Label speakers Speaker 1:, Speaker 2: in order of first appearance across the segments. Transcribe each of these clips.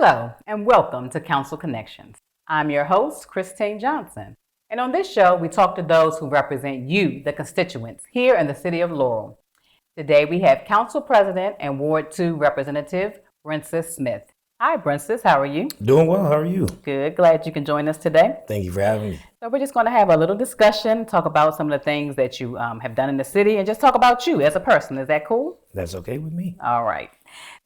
Speaker 1: Hello, and welcome to Council Connections. I'm your host, Christine Johnson. And on this show, we talk to those who represent you, the constituents, here in the city of Laurel. Today, we have Council President and Ward 2 Representative Brencis Smith. Hi, Brencis. How are you?
Speaker 2: Doing well. How are you?
Speaker 1: Good. Glad you can join us today.
Speaker 2: Thank you for having me.
Speaker 1: So we're just going to have a little discussion, talk about some of the things that you have done in the city, and just talk about you as a person. Is that cool?
Speaker 2: That's okay with me.
Speaker 1: All right.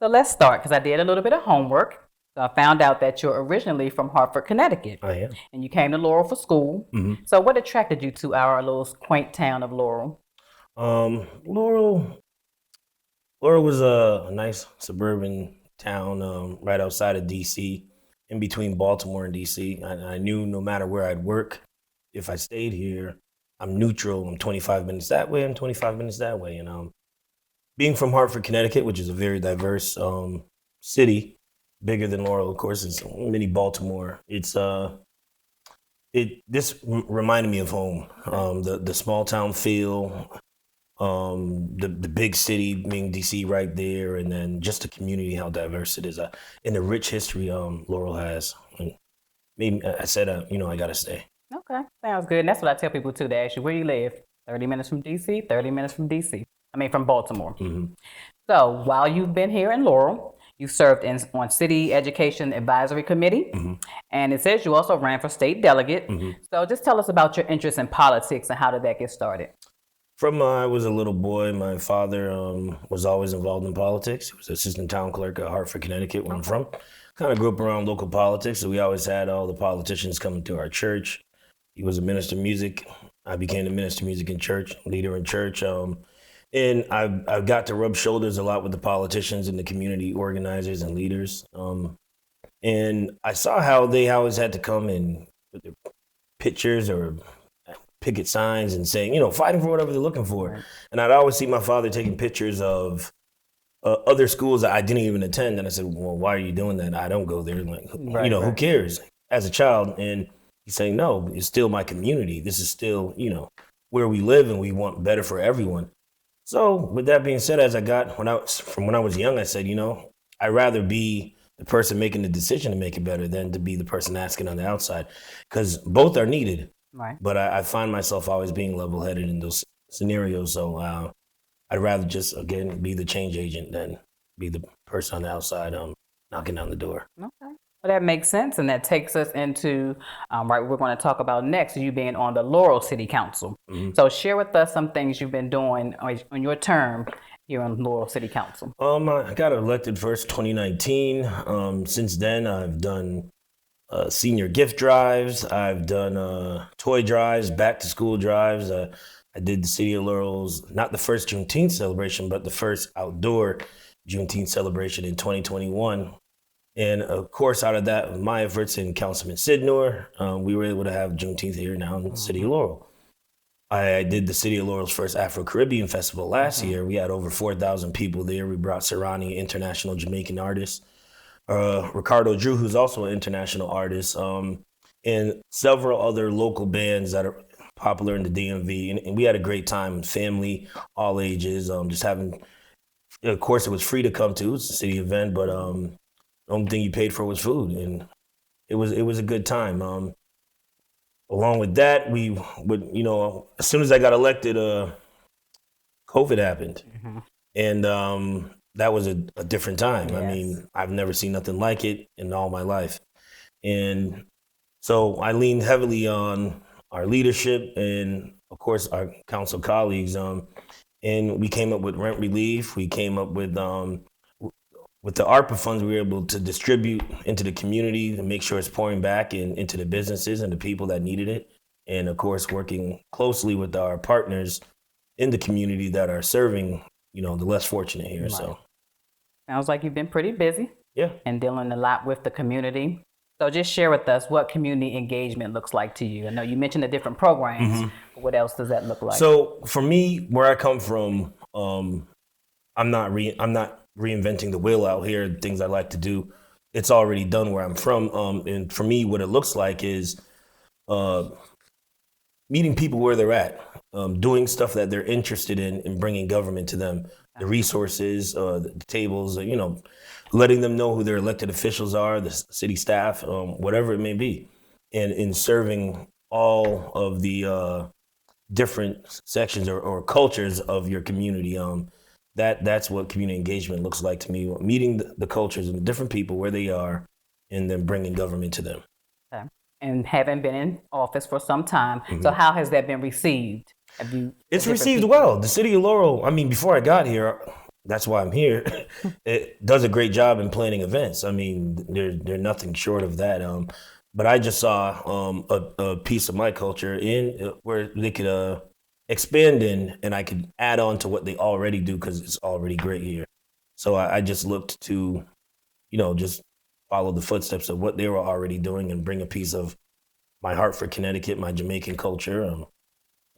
Speaker 1: So let's start, because I did a little bit of homework. So I found out that you're originally from Hartford, Connecticut.
Speaker 2: I am.
Speaker 1: And you came to Laurel for school.
Speaker 2: Mm-hmm.
Speaker 1: So what attracted you to our little quaint town of Laurel?
Speaker 2: Laurel was a nice suburban town right outside of D.C., in between Baltimore and D.C. I knew no matter where I'd work, if I stayed here, I'm neutral. I'm 25 minutes that way, I'm 25 minutes that way. And being from Hartford, Connecticut, which is a very diverse city, bigger than Laurel, of course, it's mini Baltimore. This reminded me of home. The small town feel, the big city being DC right there, and then just the community, how diverse it is, and the rich history Laurel has. And maybe I said, I gotta stay.
Speaker 1: Okay, sounds good. And that's what I tell people too. They ask you where you live. 30 minutes from DC, 30 minutes from DC. From Baltimore.
Speaker 2: Mm-hmm.
Speaker 1: So while you've been here in Laurel, you served on City Education Advisory Committee,
Speaker 2: Mm-hmm.
Speaker 1: and it says you also ran for state delegate.
Speaker 2: Mm-hmm.
Speaker 1: So just tell us about your interest in politics and how did that get started?
Speaker 2: From I was a little boy, my father was always involved in politics. He was assistant town clerk at Hartford, Connecticut, where I'm from. Kind of grew up around local politics, so we always had all the politicians coming to our church. He was a minister of music. I became the minister of music in church, leader in church. And I've got to rub shoulders a lot with the politicians and the community organizers and leaders. And I saw how they always had to come in with their pictures or picket signs and saying, fighting for whatever they're looking for.
Speaker 1: Right.
Speaker 2: And I'd always see my father taking pictures of other schools that I didn't even attend. And I said, well, why are you doing that? I don't go there. Like,
Speaker 1: Right.
Speaker 2: Who cares? As a child. And he's saying, no, it's still my community. This is still, where we live, and we want better for everyone. So with that being said, when I was young, I said, I'd rather be the person making the decision to make it better than to be the person asking on the outside, because both are needed.
Speaker 1: Right.
Speaker 2: But I find myself always being level-headed in those scenarios. So I'd rather just, again, be the change agent than be the person on the outside knocking down the door.
Speaker 1: Okay. Well, that makes sense, and that takes us into what we're going to talk about next, you being on the Laurel City Council.
Speaker 2: Mm-hmm.
Speaker 1: So share with us some things you've been doing on your term here on Laurel City Council.
Speaker 2: I got elected first 2019. Since then, I've done senior gift drives. I've done toy drives, back to school drives. I did the City of Laurel's, not the first Juneteenth celebration, but the first outdoor Juneteenth celebration in 2021. And of course, out of that, my efforts in Councilman Sidnor, we were able to have Juneteenth here now in the City of Laurel. I did the City of Laurel's first Afro-Caribbean Festival last year. We had over 4,000 people there. We brought Serrani, international Jamaican artist, Ricardo Drew, who's also an international artist, and several other local bands that are popular in the DMV. And we had a great time, family, all ages, just having, of course, it was free to come to. It's a city event, but the only thing you paid for was food, and it was a good time. Along with that, we would, as soon as I got elected, COVID happened,
Speaker 1: Mm-hmm.
Speaker 2: and that was a different time.
Speaker 1: Yes.
Speaker 2: I've never seen nothing like it in all my life, and so I leaned heavily on our leadership and, of course, our council colleagues, and we came up with rent relief. We came up with the ARPA funds, we were able to distribute into the community to make sure it's pouring back into the businesses and the people that needed it. And of course, working closely with our partners in the community that are serving, the less fortunate here. Right. So
Speaker 1: sounds like you've been pretty busy.
Speaker 2: Yeah.
Speaker 1: And dealing a lot with the community. So just share with us what community engagement looks like to you. I know you mentioned the different programs.
Speaker 2: Mm-hmm.
Speaker 1: But what else does that look like?
Speaker 2: So for me, where I come from, I'm not reinventing the wheel out here. Things I like to do, it's already done where I'm from. And for me, what it looks like is meeting people where they're at, doing stuff that they're interested in, and bringing government to them, the resources, the tables, letting them know who their elected officials are, the city staff, whatever it may be, and in serving all of the different sections or cultures of your community. That's what community engagement looks like to me, meeting the cultures and the different people where they are, and then bringing government to them.
Speaker 1: Okay. And having been in office for some time, so how has that been received?
Speaker 2: It's received well. The city of Laurel, I mean, before I got here, that's why I'm here, it does a great job in planning events. I mean, they're nothing short of that. But I just saw a piece of my culture in where they could expand in, and I could add on to what they already do because it's already great here. So I just looked to, just follow the footsteps of what they were already doing and bring a piece of my heart for Connecticut, my Jamaican culture,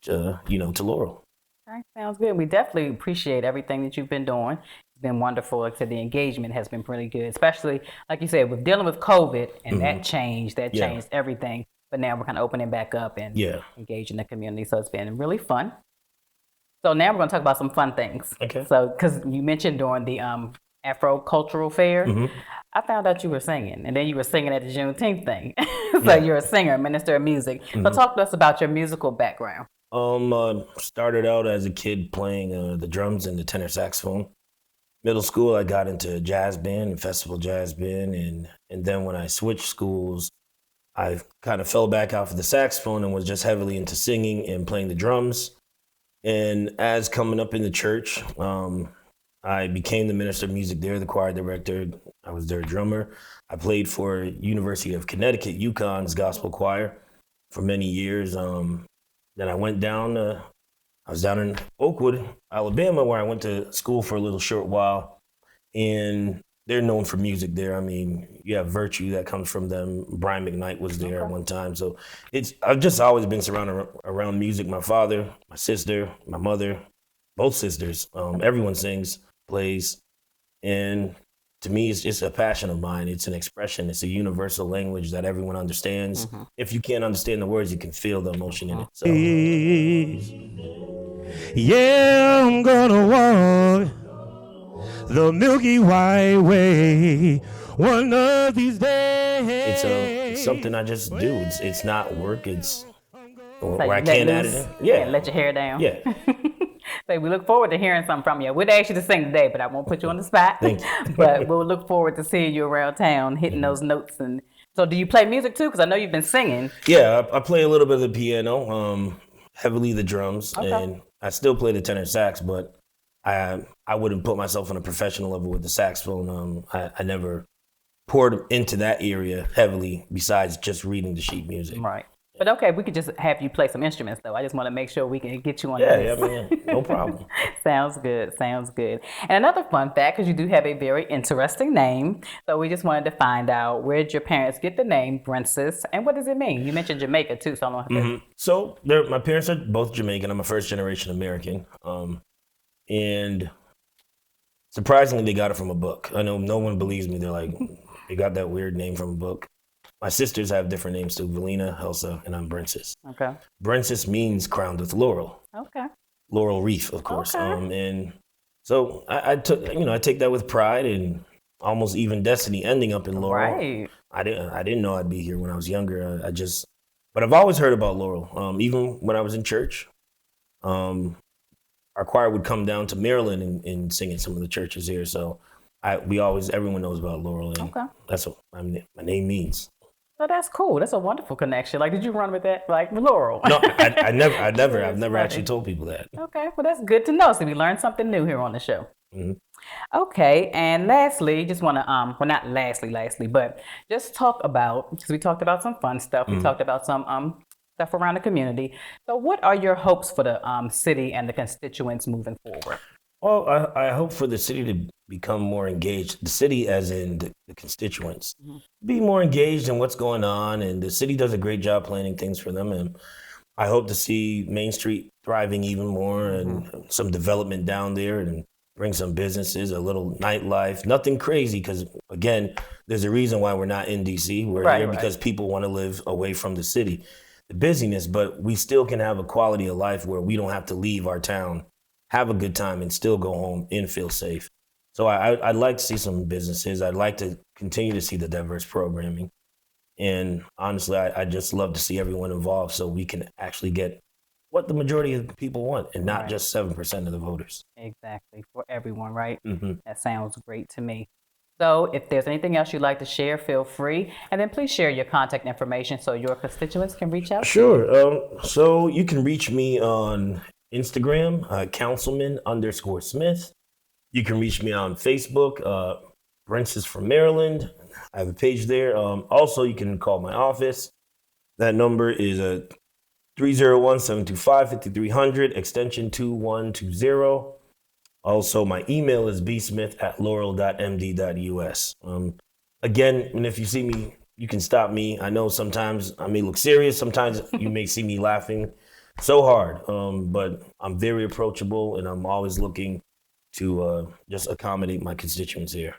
Speaker 2: to Laurel.
Speaker 1: Okay, sounds good. We definitely appreciate everything that you've been doing. It's been wonderful. Like I said, the engagement has been pretty good, especially, like you said, with dealing with COVID and that changed everything. But now we're kind of opening back up and engaging the community. So it's been really fun. So now we're going to talk about some fun things.
Speaker 2: Okay.
Speaker 1: So, because you mentioned during the Afro Cultural Fair, I found out you were singing, and then you were singing at the Juneteenth thing. So you're a singer, minister of music. So talk to us about your musical background.
Speaker 2: Started out as a kid playing the drums and the tenor saxophone. Middle school, I got into jazz band and festival jazz band, and then when I switched schools, I kind of fell back off of the saxophone and was just heavily into singing and playing the drums. And as coming up in the church, I became the minister of music there, the choir director. I was their drummer. I played for University of Connecticut, UConn's gospel choir for many years. Then I went down, I was down in Oakwood, Alabama, where I went to school for a little short while. And they're known for music there. I mean, you have Virtue that comes from them. Brian McKnight was there at one time. So I've just always been surrounded around music. My father, my sister, my mother, both sisters, everyone sings, plays. And to me, it's just a passion of mine. It's an expression. It's a universal language that everyone understands. If you can't understand the words, you can feel the emotion in it. So.
Speaker 3: Yeah, I'm gonna walk the Milky Way one of these days.
Speaker 2: It's something I just do. It's not work. It's
Speaker 1: So
Speaker 2: where I can't add it in. Yeah.
Speaker 1: Let your hair down.
Speaker 2: Yeah.
Speaker 1: So we look forward to hearing something from you. We'd ask you to sing today, but I won't put you on the spot.
Speaker 2: Thank you.
Speaker 1: But we'll look forward to seeing you around town, hitting those notes. And so, do you play music too? Because I know you've been singing.
Speaker 2: Yeah, I play a little bit of the piano, heavily the drums, and I still play the tenor sax, but I wouldn't put myself on a professional level with the saxophone. I never poured into that area heavily besides just reading the sheet music.
Speaker 1: Right. But okay, we could just have you play some instruments, though. I just want to make sure we can get you on this.
Speaker 2: Yeah, no problem.
Speaker 1: Sounds good. And another fun fact, because you do have a very interesting name. So we just wanted to find out, where did your parents get the name Brencis, and what does it mean? You mentioned Jamaica, too, so I don't know.
Speaker 2: So my parents are both Jamaican. I'm a first-generation American. And surprisingly, they got it from a book. I know no one believes me. They're like, they got that weird name from a book. My sisters have different names too, Valina, Helsa, and I'm Brencis.
Speaker 1: Okay.
Speaker 2: Brencis means crowned with laurel.
Speaker 1: Okay.
Speaker 2: Laurel wreath, of course.
Speaker 1: Okay.
Speaker 2: And so I take that with pride and almost even destiny ending up in Laurel.
Speaker 1: Right.
Speaker 2: I didn't know I'd be here when I was younger. But I've always heard about Laurel. Even when I was in church, our choir would come down to Maryland and sing in some of the churches here. So everyone knows about Laurel, and that's what my name means.
Speaker 1: So that's cool. That's a wonderful connection. Like, did you run with that, like Laurel?
Speaker 2: No, I've never actually told people that.
Speaker 1: Okay, well, that's good to know. So we learned something new here on the show.
Speaker 2: Mm-hmm.
Speaker 1: Okay, and lastly, just want to, well, not lastly, but just talk about, because we talked about some fun stuff. We talked about some stuff around the community. So what are your hopes for the city and the constituents moving forward?
Speaker 2: Well, I hope for the city to become more engaged. The city, as in the constituents, be more engaged in what's going on. And the city does a great job planning things for them. And I hope to see Main Street thriving even more and some development down there and bring some businesses, a little nightlife. Nothing crazy, because, again, there's a reason why we're not in D.C. We're here because people want to live away from the city, the busyness. But we still can have a quality of life where we don't have to leave our town, have a good time, and still go home and feel safe. So I'd like to see some businesses. I'd like to continue to see the diverse programming. And honestly, I just love to see everyone involved so we can actually get what the majority of the people want and not just 7% of the voters.
Speaker 1: Exactly. For everyone, right?
Speaker 2: Mm-hmm.
Speaker 1: That sounds great to me. So if there's anything else you'd like to share, feel free. And then please share your contact information so your constituents can reach out.
Speaker 2: Sure. So you can reach me on Instagram, Councilman_Smith. You can reach me on Facebook, Brencis from Maryland. I have a page there. Also, you can call my office. That number is 301-725-5300, extension 2120. Also, my email is bsmith@laurel.md.us. Again, and if you see me, you can stop me. I know sometimes I may look serious. Sometimes you may see me laughing so hard, but I'm very approachable, and I'm always looking to just accommodate my constituents here.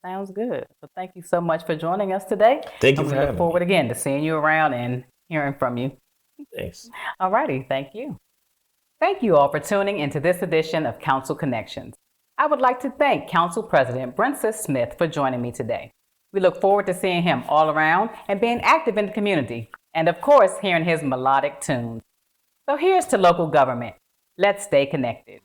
Speaker 1: Sounds good. So thank you so much for joining us today.
Speaker 2: Thank you
Speaker 1: and
Speaker 2: for
Speaker 1: we
Speaker 2: having
Speaker 1: look forward
Speaker 2: me.
Speaker 1: again to seeing you around and hearing from you.
Speaker 2: Thanks.
Speaker 1: All righty. Thank you. Thank you all for tuning into this edition of Council Connections. I would like to thank Council President Brencis Smith for joining me today. We look forward to seeing him all around and being active in the community, and of course, hearing his melodic tunes. So here's to local government. Let's stay connected.